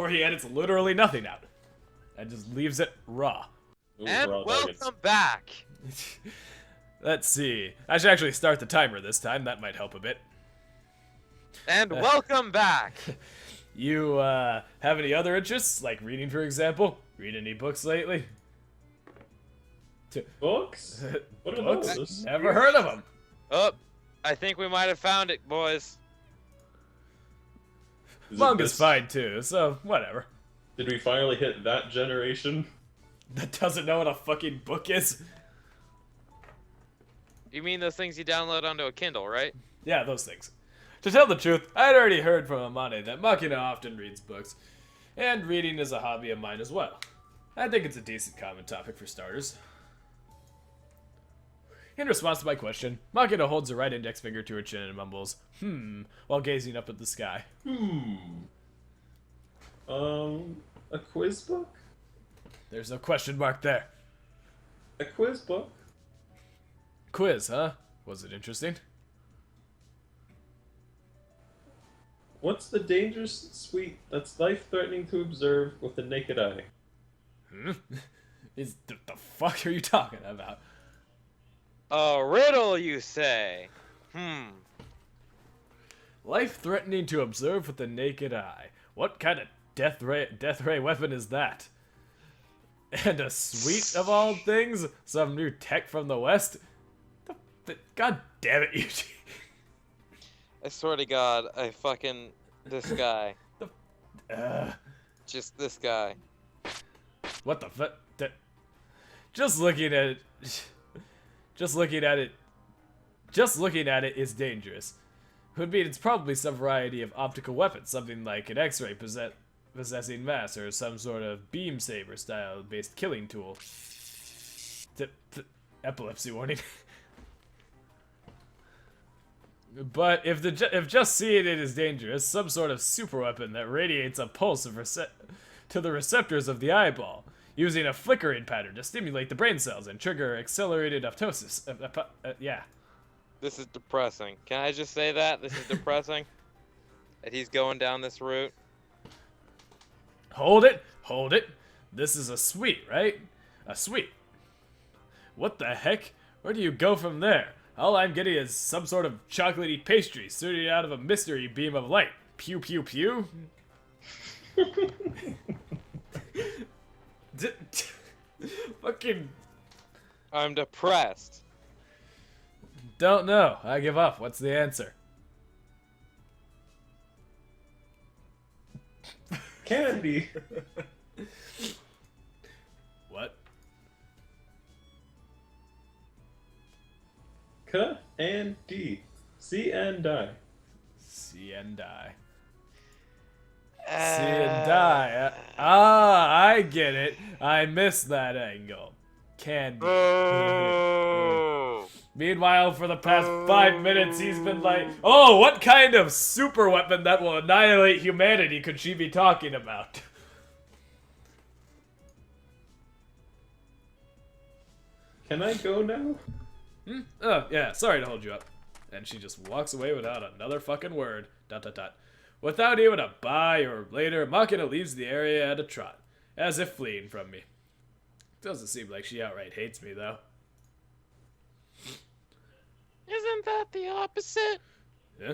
Or he edits literally nothing out and just leaves it raw. Ooh, And raw welcome targets. back. Let's see. I should actually start the timer this time. That might help a bit. And welcome back. You have any other interests, like reading, for example? Read any books lately? Books? What are Books? those? Never heard of them. Oh, I think we might have found it, boys. Is it Manga's this- fine too, so whatever. Did we finally hit that generation? That doesn't know what a fucking book is? You mean those things you download onto a Kindle, right? Yeah, those things. To tell the truth, I'd already heard from Amane that Makina often reads books, and reading is a hobby of mine as well. I think it's a decent common topic for starters. In response to my question, Makina holds her right index finger to her chin and mumbles, while gazing up at the sky. A quiz book? There's no question mark there. A quiz book? Quiz, huh? Was it interesting? What's the dangerous sweet that's life-threatening to observe with the naked eye? The fuck are you talking about? A riddle, you say? Life-threatening to observe with the naked eye. What kind of death ray weapon is that? And a sweet of all things? Some new tech from the West? God damn it, Eugene. I swear to God, this guy. Just this guy. What the fuck? Just looking at it is dangerous. Would mean it's probably some variety of optical weapon, something like an X-ray possessing mass or some sort of beam saber style based killing tool. Epilepsy warning. But if just seeing it is dangerous, some sort of super weapon that radiates a pulse to the receptors of the eyeball, using a flickering pattern to stimulate the brain cells and trigger accelerated apoptosis. Yeah. This is depressing. Can I just say that? This is depressing. That he's going down this route. Hold it. This is a sweet, right? A sweet. What the heck? Where do you go from there? All I'm getting is some sort of chocolatey pastry shooting out of a mystery beam of light. Pew pew pew. Fucking. I'm depressed. Don't know. I give up. What's the answer? Candy! What? K and D. C and I. See and die. See and die. I get it. I missed that angle. Candy. Oh. Meanwhile, for the past 5 minutes, he's been like, oh, what kind of super weapon that will annihilate humanity could she be talking about? Can I go now? Oh, yeah, sorry to hold you up. And she just walks away without another fucking word. ... Without even a bye or later, Makina leaves the area at a trot, as if fleeing from me. Doesn't seem like she outright hates me, though. Isn't that the opposite? Yeah?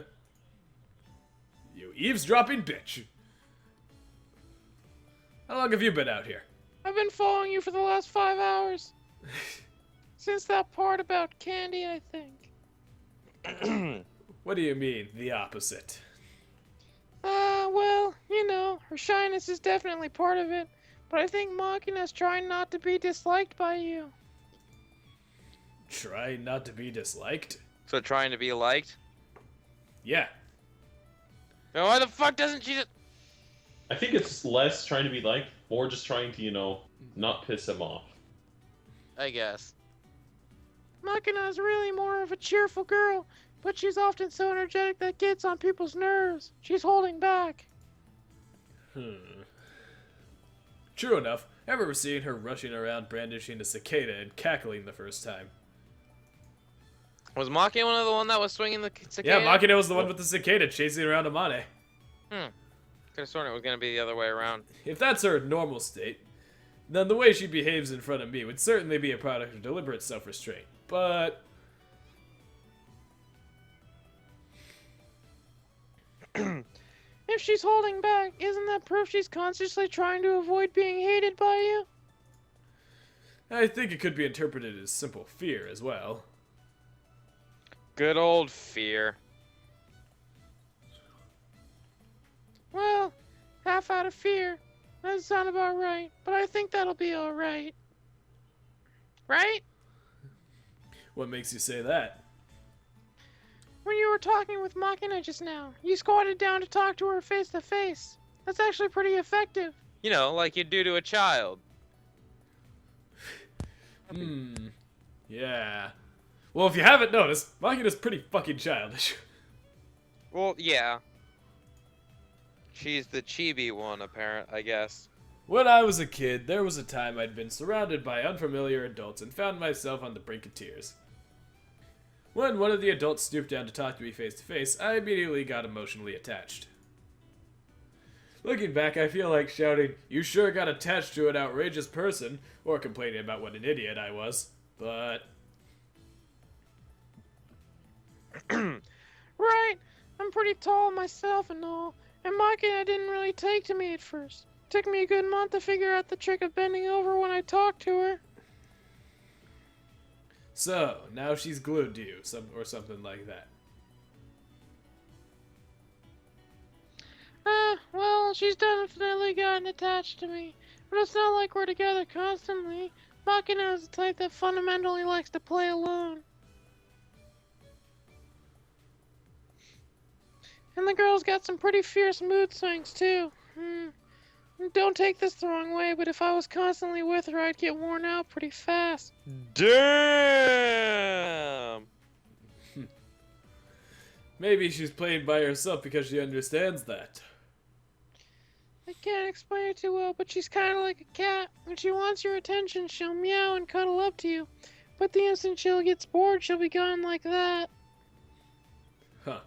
You eavesdropping bitch. How long have you been out here? I've been following you for the last 5 hours. Since that part about candy, I think. What do you mean, the opposite? Well, you know, her shyness is definitely part of it, but I think Makina's trying not to be disliked by you. Trying not to be disliked? So trying to be liked? Yeah. Then why the fuck doesn't she just... I think it's less trying to be liked, more just trying to, not piss him off. I guess. Makina is really more of a cheerful girl, but she's often so energetic that gets on people's nerves. She's holding back. True enough. I remember seeing her rushing around brandishing a cicada and cackling the first time. Was Makina the one that was swinging the cicada? Yeah, Makina was the one with the cicada chasing around Amane. Could have sworn it was gonna be the other way around. If that's her normal state, then the way she behaves in front of me would certainly be a product of deliberate self-restraint. But If she's holding back, isn't that proof she's consciously trying to avoid being hated by you? I think it could be interpreted as simple fear as well. Good old fear. Well, half out of fear. That sounds about right, but I think that'll be alright. Right? What makes you say that? When you were talking with Machina just now, you squatted down to talk to her face to face. That's actually pretty effective. You know, like you do to a child. Yeah. Well, if you haven't noticed, Machina's pretty fucking childish. Well, yeah. She's the chibi one, I guess. When I was a kid, there was a time I'd been surrounded by unfamiliar adults and found myself on the brink of tears. When one of the adults stooped down to talk to me face to face, I immediately got emotionally attached. Looking back, I feel like shouting, "You sure got attached to an outrageous person," or complaining about what an idiot I was, but... Right, I'm pretty tall myself and all, and Machina didn't really take to me at first. Took me a good month to figure out the trick of bending over when I talked to her. So, now she's glued to you, or something like that. Well, she's definitely gotten attached to me. But it's not like we're together constantly. Machina is the type that fundamentally likes to play alone. And the girl's got some pretty fierce mood swings, too. Don't take this the wrong way, but if I was constantly with her, I'd get worn out pretty fast. Damn! Maybe she's playing by herself because she understands that. I can't explain it too well, but she's kind of like a cat. When she wants your attention, she'll meow and cuddle up to you. But the instant she gets bored, she'll be gone like that. Huh.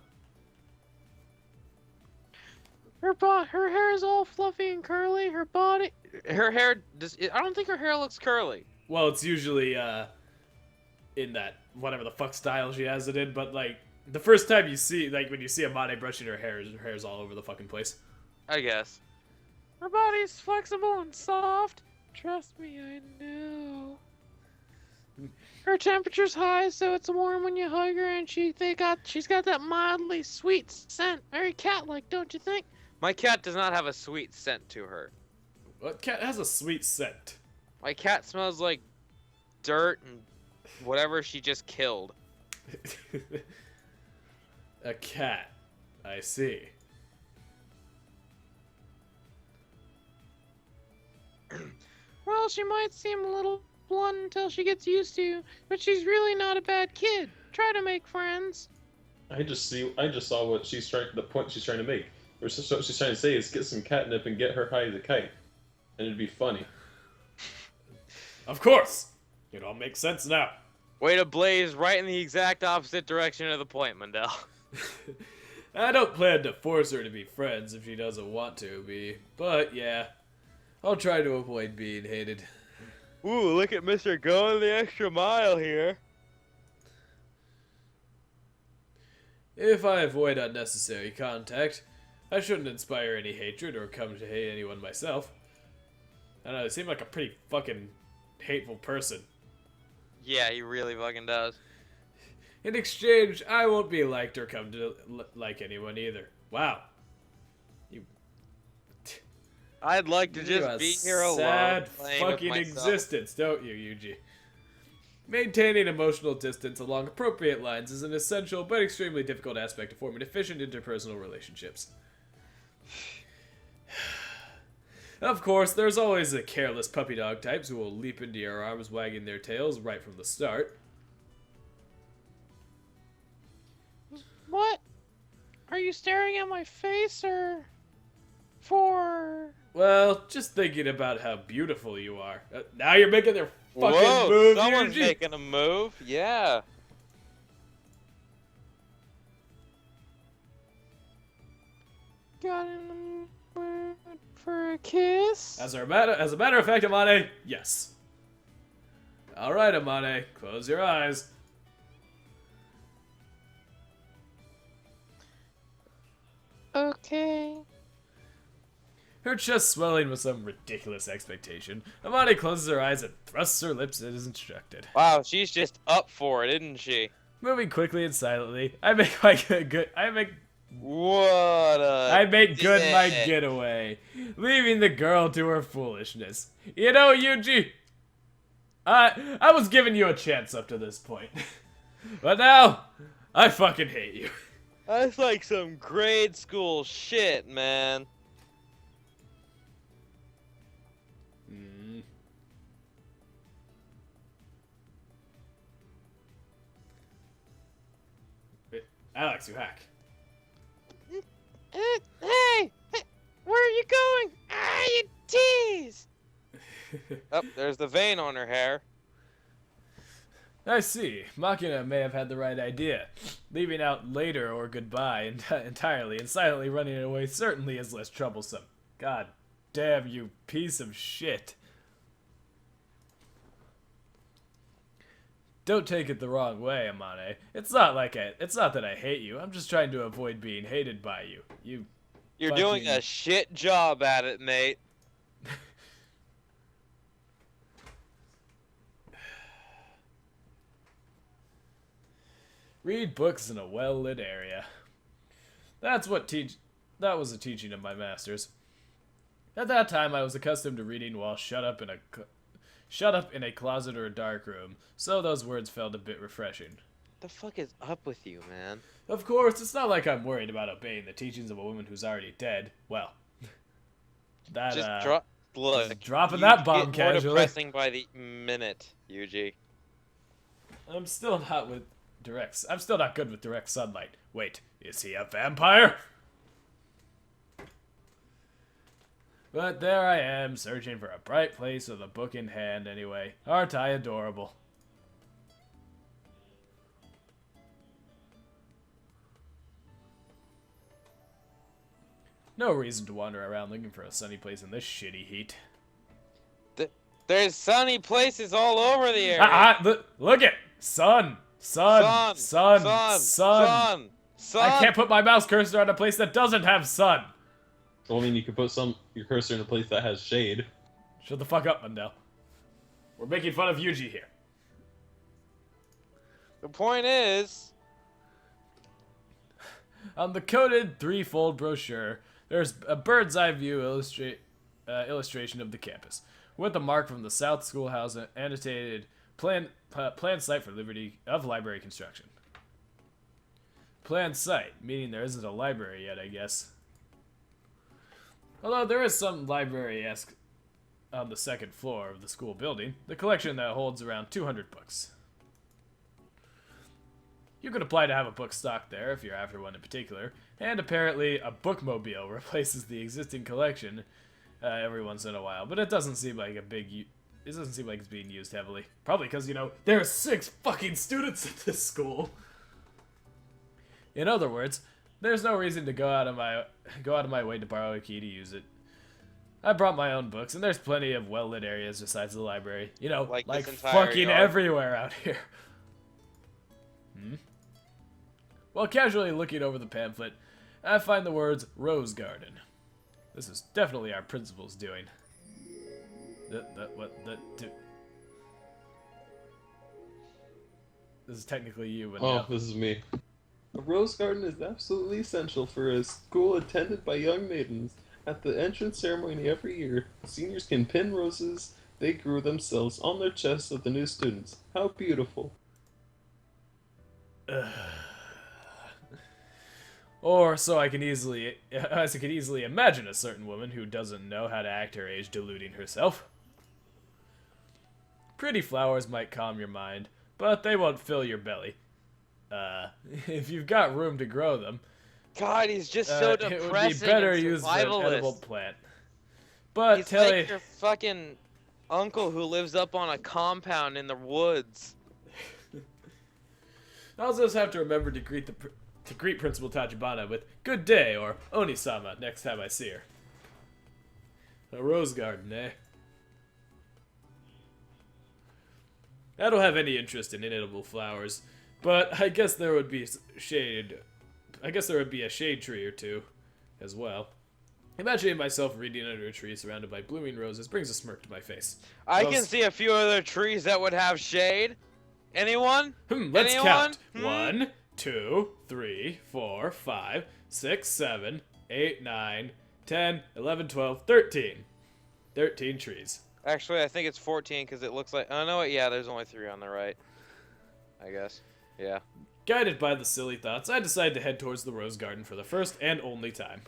Her hair is all fluffy and curly. Her hair I don't think her hair looks curly. Well, it's usually, in that whatever the fuck style she has it in, but, like, the first time you see, like, when you see Amane brushing her hair's all over the fucking place. I guess. Her body's flexible and soft. Trust me, I know. Her temperature's high, so it's warm when you hug her, and she's got that mildly sweet scent. Very cat-like, don't you think? My cat does not have a sweet scent to her. What cat has a sweet scent? My cat smells like dirt and whatever she just killed. A cat. I see. Well, she might seem a little blunt until she gets used to you, but she's really not a bad kid. Try to make friends. I just saw what the point she's trying to make. What she's trying to say is get some catnip and get her high as a kite. And it'd be funny. Of course! It all makes sense now. Way to blaze right in the exact opposite direction of the point, Mundell. I don't plan to force her to be friends if she doesn't want to be, but yeah. I'll try to avoid being hated. Ooh, look at Mr. Going the extra mile here. If I avoid unnecessary contact, I shouldn't inspire any hatred or come to hate anyone myself. I don't know, I seem like a pretty fucking hateful person. Yeah, he really fucking does. In exchange, I won't be liked or come to like anyone either. Wow. I'd like to just be here alone. Sad playing fucking with myself. existence, don't you, Yuji? Maintaining emotional distance along appropriate lines is an essential but extremely difficult aspect of forming efficient interpersonal relationships. Of course, there's always the careless puppy dog types who will leap into your arms wagging their tails right from the start. What? Are you staring at my face or for... Well, just thinking about how beautiful you are. Now you're making their fucking Whoa, move, someone's Yuji. making a move. Yeah. Got in the mood for a kiss? As a matter of fact, Amane, yes. All right, Amane, close your eyes. Okay. Her chest swelling with some ridiculous expectation, Amane closes her eyes and thrusts her lips as instructed. Wow, she's just up for it, isn't she? Moving quickly and silently, I make my good. I make good my dick. getaway, leaving the girl to her foolishness. You know, Yuji, I was giving you a chance up to this point, but now I fucking hate you. That's like some grade school shit, man. Alex, you hack. Hey, where are you going? Ah, you tease. Oh, there's the vein on her hair. I see. Machina may have had the right idea. Leaving out later or goodbye entirely and silently running away certainly is less troublesome. God damn you piece of shit. Don't take it the wrong way, Amane. It's not that I hate you. I'm just trying to avoid being hated by you. You're doing a shit job at it, mate. Read books in a well-lit area. That was the teaching of my masters. At that time, I was accustomed to reading while shut up in a closet or a dark room, so those words felt a bit refreshing. The fuck is up with you, man? Of course, it's not like I'm worried about obeying the teachings of a woman who's already dead. Well, that Just look. dropping you that bomb get more casually. depressing by the minute, Yuji. I'm still not good with direct sunlight. Wait, is he a vampire? But there I am, searching for a bright place with a book in hand anyway. Aren't I adorable? No reason to wander around looking for a sunny place in this shitty heat. There's sunny places all over the area. Look it! Sun! Sun! I can't put my mouse cursor on a place that doesn't have sun! I mean, you could put your cursor in a place that has shade. Shut the fuck up, Mundell. We're making fun of Yuji here. The point is... On the coded threefold brochure, there's a bird's eye view illustration of the campus, with a mark from the South Schoolhouse annotated planned site for library construction. Planned site, meaning there isn't a library yet, I guess. Although there is some library-esque on the second floor of the school building, the collection that holds around 200 books. You could apply to have a book stocked there if you're after one in particular, and apparently a bookmobile replaces the existing collection every once in a while, but it doesn't seem like it's being used heavily. Probably because, you know, there are 6 fucking students at this school. In other words, there's no reason to go out of my way to borrow a key to use it. I brought my own books, and there's plenty of well-lit areas besides the library. You know, like fucking yard. everywhere out here. While casually looking over the pamphlet, I find the words Rose Garden. This is definitely our principal's doing. This is technically you, but no. This is me. A rose garden is absolutely essential for a school attended by young maidens. At the entrance ceremony every year, seniors can pin roses they grew themselves on their chests of the new students. How beautiful. Or so I can easily imagine a certain woman who doesn't know how to act her age deluding herself. Pretty flowers might calm your mind, but they won't fill your belly. If you've got room to grow them, God, he's just so depressing. It would be better used for an edible plant. But he's like your fucking uncle who lives up on a compound in the woods. I'll just have to remember to greet Principal Tachibana with "Good day" or "Onisama" next time I see her. A rose garden, eh? I don't have any interest in inedible flowers, but I guess there would be shade. I guess there would be a shade tree or two, as well. Imagining myself reading under a tree surrounded by blooming roses brings a smirk to my face. I Well, can see a few other trees that would have shade. Anyone? Let's Anyone? count. Hmm? 1, 2, 3, 4, 5, 6, 7, 8, 9, 10, 11, 12, 13. 13 trees. Actually, I think it's 14 because it looks like. Oh no, yeah, there's only 3 on the right. I guess. Yeah. Guided by the silly thoughts, I decide to head towards the rose garden for the first and only time.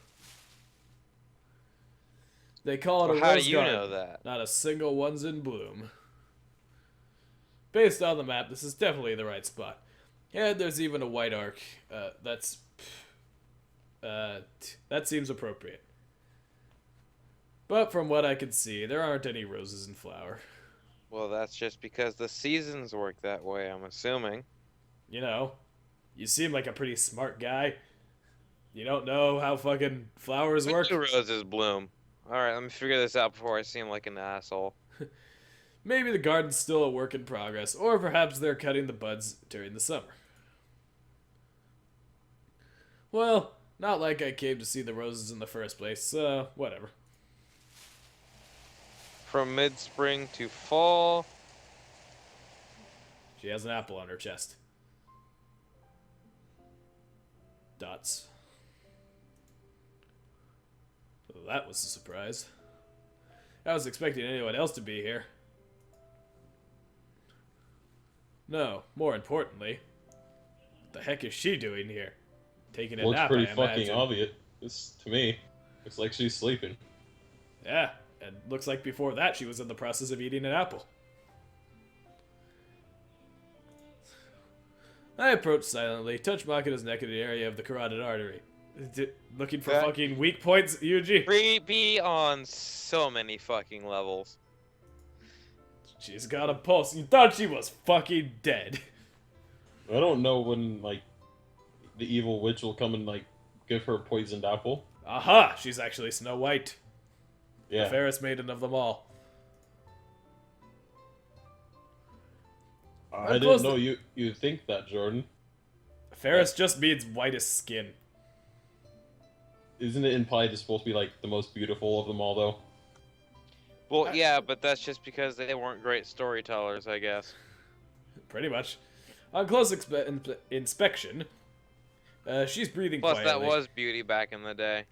They call it a Well, how rose do you garden. know that? Not a single one's in bloom. Based on the map, this is definitely the right spot. And there's even a white arc. That seems appropriate. But from what I can see, there aren't any roses in flower. Well, that's just because the seasons work that way, I'm assuming. You know, you seem like a pretty smart guy. You don't know how fucking flowers When work? do roses bloom? Alright, let me figure this out before I seem like an asshole. Maybe the garden's still a work in progress, or perhaps they're cutting the buds during the summer. Well, not like I came to see the roses in the first place, so whatever. From mid-spring to fall. She has an apple on her chest. Dots. Well, that was a surprise. I was expecting anyone else to be here. No, more importantly, what the heck is she doing here? Taking a Looks nap, pretty I fucking imagine. obvious to me. Looks like she's sleeping. Yeah, and looks like before that she was in the process of eating an apple. I approach silently, touch Makina's neck in the area of the carotid artery. Looking for That- fucking weak points, Yuji? Creepy on so many fucking levels. She's got a pulse. You thought she was fucking dead. I don't know when, like, the evil witch will come and, like, give her a poisoned apple. Aha! She's actually Snow White. The Yeah. fairest maiden of them all. I didn't know you'd think that, Jordan. Fairest just means whitest skin. Isn't it implied it's supposed to be, like, the most beautiful of them all, though? Well, yeah, but that's just because they weren't great storytellers, I guess. Pretty much. On close inspection, she's breathing Plus, quietly. that was beauty back in the day.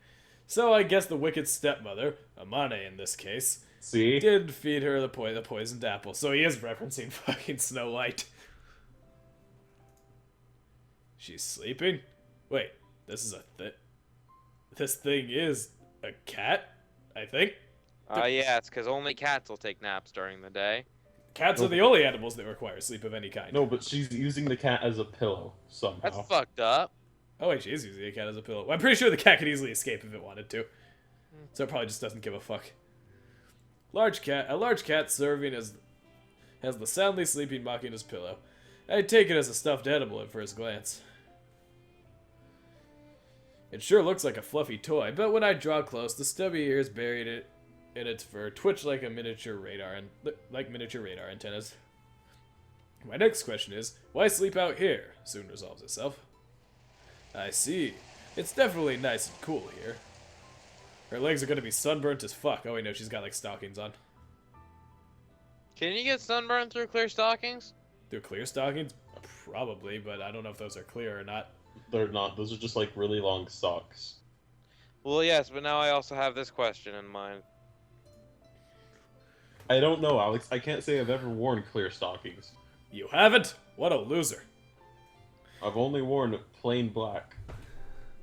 So I guess the wicked stepmother, Amane in this case, See? did feed her the poisoned apple. So he is referencing fucking Snow White. She's sleeping? Wait, this is this thing is a cat, I think? Yeah, it's because only cats will take naps during the day. Cats are the only animals that require sleep of any kind. No, but she's using the cat as a pillow, somehow. That's fucked up. Oh wait, she is using a cat as a pillow. Well, I'm pretty sure the cat could easily escape if it wanted to. So it probably just doesn't give a fuck. A large cat serving as the soundly sleeping Makina's pillow. I take it as a stuffed animal at first glance. It sure looks like a fluffy toy, but when I draw close, the stubby ears buried in its fur twitch like miniature radar antennas. My next question is, why sleep out here? Soon resolves itself. I see. It's definitely nice and cool here. Her legs are gonna be sunburnt as fuck. Oh wait, no, she's got like stockings on. Can you get sunburned through clear stockings? Through clear stockings? Probably, but I don't know if those are clear or not. They're not. Those are just, like, really long socks. Well, yes, but now I also have this question in mind. I don't know, Alex. I can't say I've ever worn clear stockings. You haven't? What a loser. I've only worn plain black.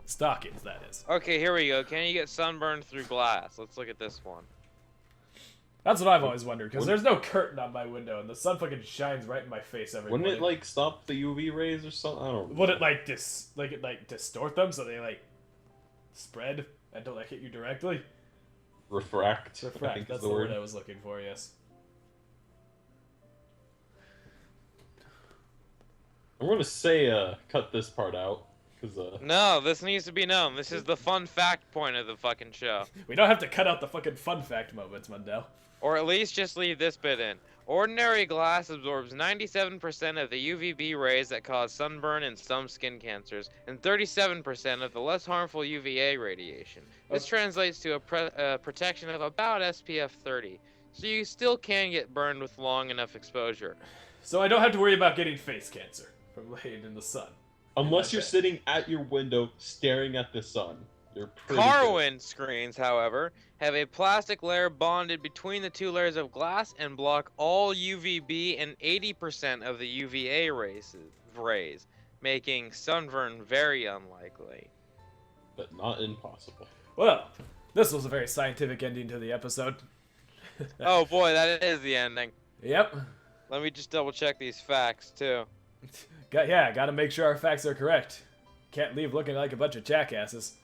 Stockings, that is. Okay, here we go. Can you get sunburned through glass? Let's look at this one. That's what I've always wondered, because there's no curtain on my window, and the sun fucking shines right in my face every Wouldn't morning. it, like, stop the UV rays or something? I don't know. Would it like distort them so they like spread and don't like hit you directly? Refract. I Refract, think that's is the the word word. I was looking for, yes. I'm gonna say, cut this part out. Because No, this needs to be known. This is the fun fact point of the fucking show. We don't have to cut out the fucking fun fact moments, Mundell. Or at least just leave this bit in. Ordinary glass absorbs 97% of the UVB rays that cause sunburn and some skin cancers, and 37% of the less harmful UVA radiation. This translates to a protection of about SPF 30, so you still can get burned with long enough exposure. So I don't have to worry about getting face cancer from laying in the sun. unless you're sitting at your window staring at the sun, you're pretty Car good. windscreens, however, have a plastic layer bonded between the two layers of glass and block all UVB and 80% of the UVA rays, making sunburn very unlikely. But not impossible. Well, this was a very scientific ending to the episode. Oh boy, that is the ending. Yep. Let me just double check these facts too. Gotta make sure our facts are correct. Can't leave looking like a bunch of jackasses.